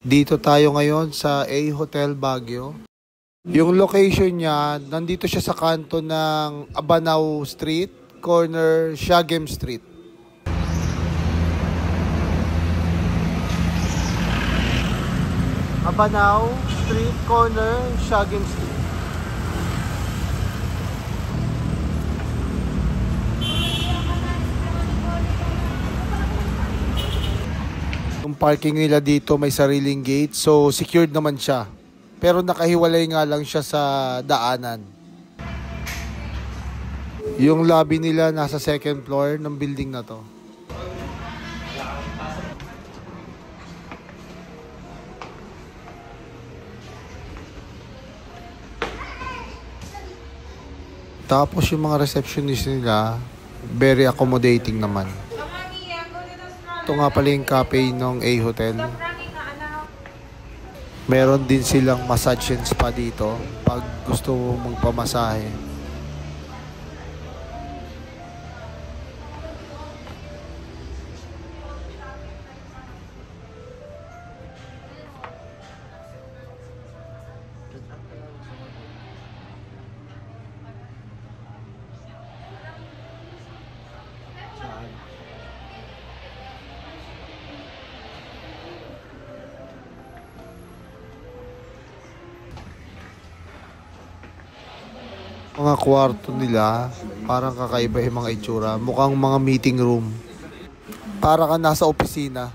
Dito tayo ngayon sa A Hotel Baguio. Yung location niya, nandito siya sa kanto ng Abanao Street, corner Siagem Street. Abanao Street, corner Siagem Street. Yung parking nila dito may sariling gate, so secured naman siya. Pero nakahiwalay nga lang siya sa daanan. Yung lobby nila nasa second floor ng building na to. Tapos yung mga receptionist nila, very accommodating naman. Ito nga pala yung cafe ng A Hotel. Meron din silang massage and spa dito pag gusto mo magpamasahe. Mga kwarto nila, parang kakaiba yung mga itsura. Mukhang mga meeting room. Para ka nasa opisina.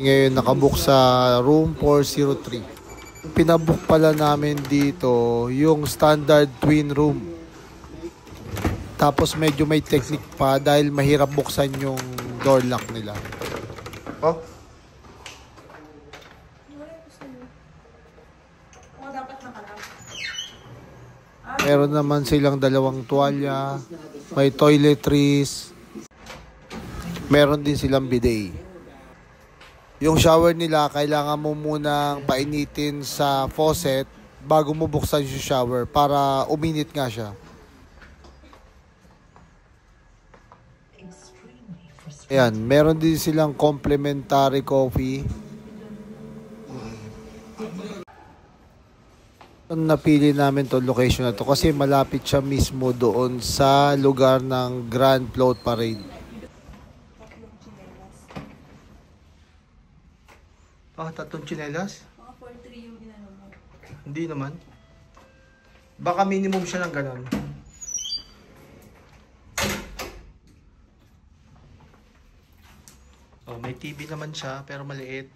Ngayon nakabook sa room 403. Pinabook pala namin dito yung standard twin room. Tapos medyo may technique pa dahil mahirap buksan yung door lock nila. Oh. Meron naman silang dalawang tuwalya, may toiletries, meron din silang bidet. Yung shower nila, kailangan mo munang painitin sa faucet bago mo buksan yung shower para uminit nga siya. Ayan, meron din silang complimentary coffee. Napili namin to location na to kasi malapit siya mismo doon sa lugar ng Grand Float Parade. Tatlong tsinelas? Mga 4-3 yung inano mo. Hindi naman. Baka minimum siya ng ganon. Oh, may TV naman siya pero maliit.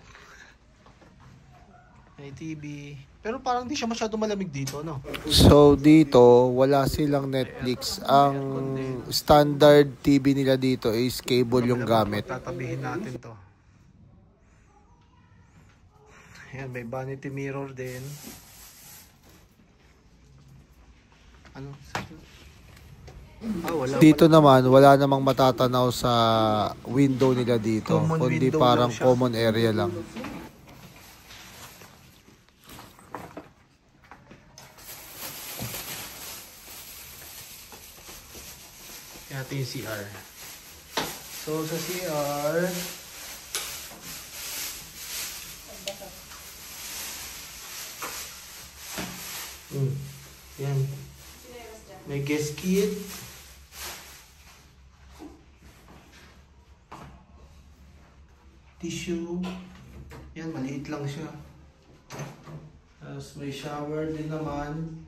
May TV. Pero parang di siya masyado malamig dito, no? So dito, wala silang Netflix. Ang standard TV nila dito is cable yung gamit. Tatabihin natin to. Ayan, may vanity mirror din. Ano? Dito naman, wala namang matatanaw sa window nila dito. Kundi parang common area lang. Ito yung CR. So sa CR, yan. May guest kit. Tissue. Yan, maliit lang siya. Tapos may shower din naman.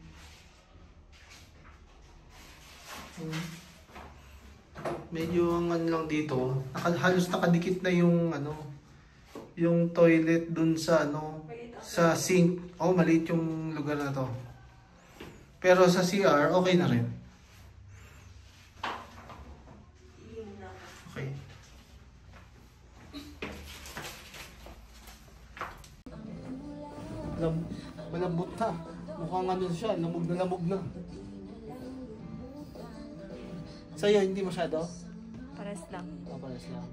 Medyo ang ano lang dito, halos nakadikit na yung ano, yung toilet dun sa ano, sa sink. Oh, maliit yung lugar na to. Pero sa CR, okay na rin. Okay. Malambot na. Mukhang ano siya, lamog na lamog na. Sa'yo, hindi masyado? Pares lang. Pares lang.